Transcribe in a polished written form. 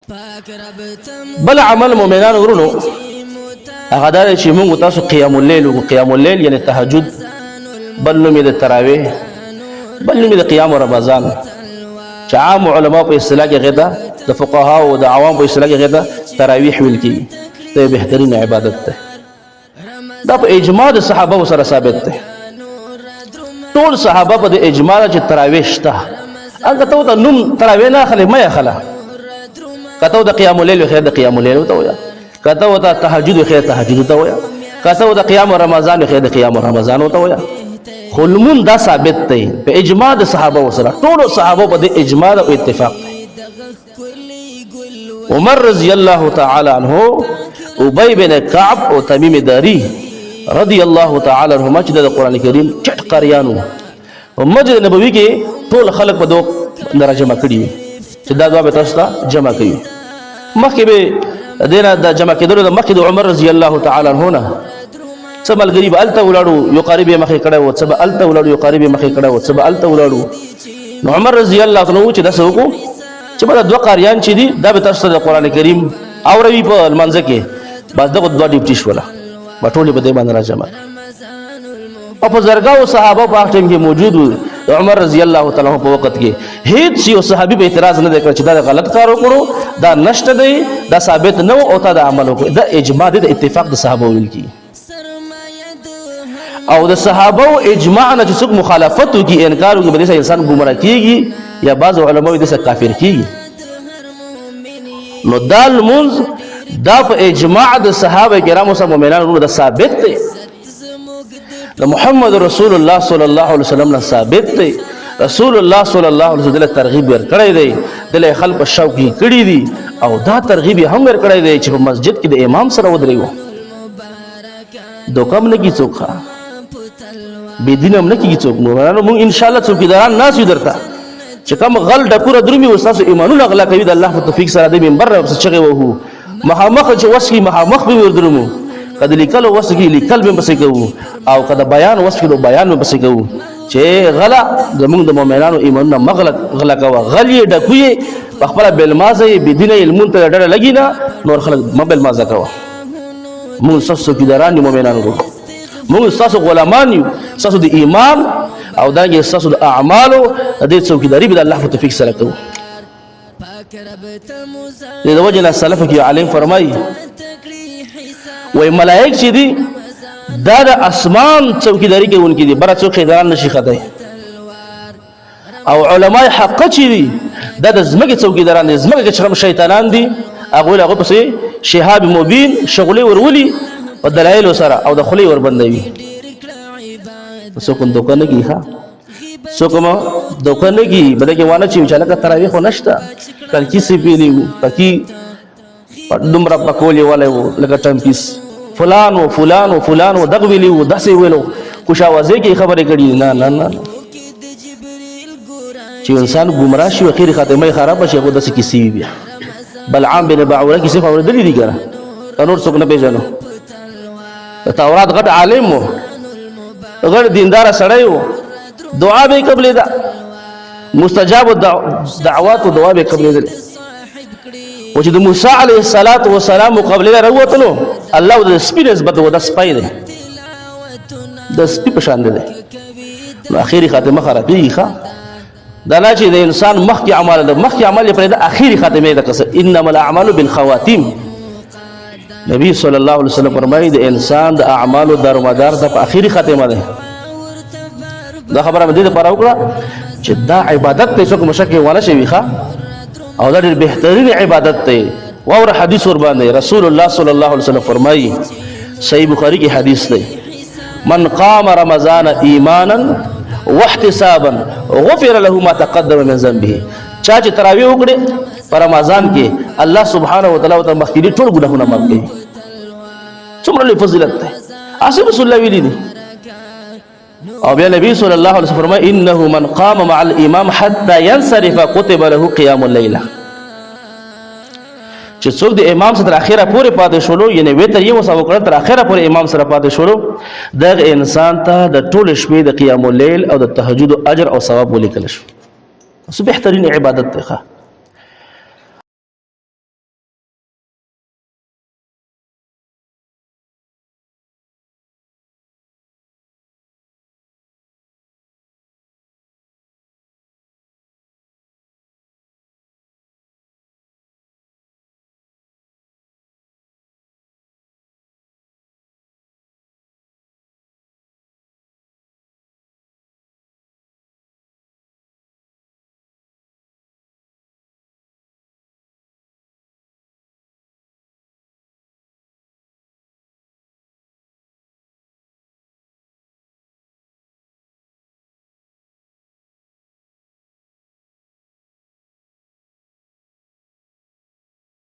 بل عمل مؤمنان ورونو هغه دا چې موږ تاسو قیام الليل او قیام الليل یعنی تهجد بل نوم د تراویح بل نوم د قیام رمضان چې عام علما په اصطلاح کې غدا د فقها او د عوام په اصطلاح کې غدا تراویح ویل کی ته بهترین عبادت ده دا په اجماع د صحابه سره ثابت ده ټول صحابه په اجماع چې تراویح شته هغه ته نوم تراویح نه خلې مې خلا کته د قیام الليل خیر د قیام الليل ته ویا کته د تهجد خیر تهجد ته ویا کته د قیام رمضان خیر د قیام رمضان ته ویا خلمون دا ثابت دی په اجماع د صحابه سره ټول صحابه په اجماع او اتفاق عمر رضی الله تعالی عنہ ابی بن کعب او تمیم داری رضی الله تعالی عنهما چې د قران کریم چټ قاریانو او مسجد نبوي کې ټول خلق په دوه درجه جمع کړي چې دا دوه به تاسو ته جمع کوي مخکې به دینه د جمع کېدل د مخکې د عمر رضی الله تعالی عنہ نه سبل غریب الته ولاړو یو قریب مخې کړه او سبل الته ولاړو یو قریب مخې کړه او سبل الته ولاړو نو عمر رضی الله عنه چې داسې وکړو چې بل دوه قاریان چې دي دا به تاسو د قران کریم اوروي په منځ کې بس دغه دوه ډیپټی شولا بټولې به دې باندې راځم او په زرګاو صحابه په ټیم کې موجود وو عمر رضی الله تعالی عنہ په وخت کې هیڅ یو صحابي به اعتراض نه وکړ چې دا غلط کار وکړو دا نشته دی دا ثابت نه او تا دا عمل وکړو دا اجماع دی د اتفاق د صحابه ویل کی او د صحابه او اجماع نه چې څوک مخالفت وکي انکار وکي به دې انسان ګمراه کیږي یا بعض علماء دې څخه کافر کیږي نو دال منز دا په اجماع د صحابه کرامو سره مؤمنانو د ثابت دی د محمد رسول الله صلی الله علیه وسلم نه ثابت دی رسول الله صلی الله علیه وسلم ترغیب ورکړی دی د خلق شوق کړی دی او دا ترغیب هم ورکړی دی چې په مسجد کې د امام سره ودرېو دوکم نه کی څوک بی دینم نه کی څوک موږ ان شاء الله څوکیداران ناس یو درته چې کوم غل ډکوره درومي وساسو ایمانونه غلا کوي د الله په توفیق سره د منبر او چغه وو مخامخ چې وسکی مخامخ به ور درمو کله لیکل وسکی لیکل به بسې کوو او کله بیان وسکی د بیان به بسې کوو چې غلا زموږ د مؤمنانو ایمانونه مغلق غلا کوي غلی ډکوي په خپل بلمازه بی دین علمون ته ډډه لګینا نور خلک مبل مازه کوي موږ ساسو کې دران مؤمنانو موږ ساسو غلامان یو ساسو د ایمان او دا ساسو د اعمالو د څوکیداری به الله په توفیق سره کوي د وجه سلف کې عالم فرمایي وای ملائک چې دي دا د اسمان څوکیداری کوونکي دي بر څوک خدان نشي خدای او علماء حق چې دي دا د زمګي څوکیداران دي زمګي چې شیطانان دي هغه پسې شهاب مبین شغلې ورولي او دلایل سره او د خلی ور بندوي څوک دوکانه کی ها څوک ما دوکانه کی بلکې وانه چې چاله کا تراویح نشته کله کی سی پیلیو پکی دومره پکولې والے وو لکه ټمپیس فلان و فلان و فلان و دغ ویلیو داسې ویلو کوشاوازه کی خبرې کړي نه نه نه چې انسان گمراه شي اخر خاتمه خراب شي هغه داسې کیسې بیا بلعام بن باعوره کیسې خبره دلی دي ګره نور څوک نه پیژنو تورات غټ عالم وو غټ دیندار سړی وو دعا به قبلې ده مستجاب الدعوات او دعا به قبلې ده او چې د موسی علیه السلام قبلې راوتلو الله د سپی نسبت و د سپی ده د سپی په شان ده نو اخیری خاتمه خرابېږي ښه دا نه چې د انسان مخکې اعمال ده مخکې عمل پرې د اخیری خاتمه ده کس انما الاعمال بالخواتيم نبی صلی الله علیه وسلم فرمایي د انسان د اعمالو دارومدار د په اخیری خاتمه ده دا خبره مې دې لپاره وکړه چې دا عبادت ته څوک مشکل ولا شي ښه او دا ډېر بهترین عبادت دی واور حدیث ور باندې رسول الله صلی الله علیه وسلم فرمایي صحیح بخاری کې حدیث دی من قام رمضان ایمانا واحتسابا غفر له ما تقدم من ذنبه چا چې تراویح وکړي په رمضان کې الله سبحانه و تعالی ته مخکې ټول ګناهونه معاف کوي څومره لوی فضیلت ده اسی رسول الله ویلي دي او بیا نبی صلی الله علیه وسلم فرمایي انه من قام مع الامام حتى ينصرف كتب له قيام الليل چې څوک د امام سره تر اخره پورې پاتې شولو یعنی وتر یو څو کړه تر اخره پورې امام سره پاتې شولو دغه انسان ته د ټول شپې د قیام الليل او د تهجد اجر او ثواب ولیکل شو سو بهترین عبادت ده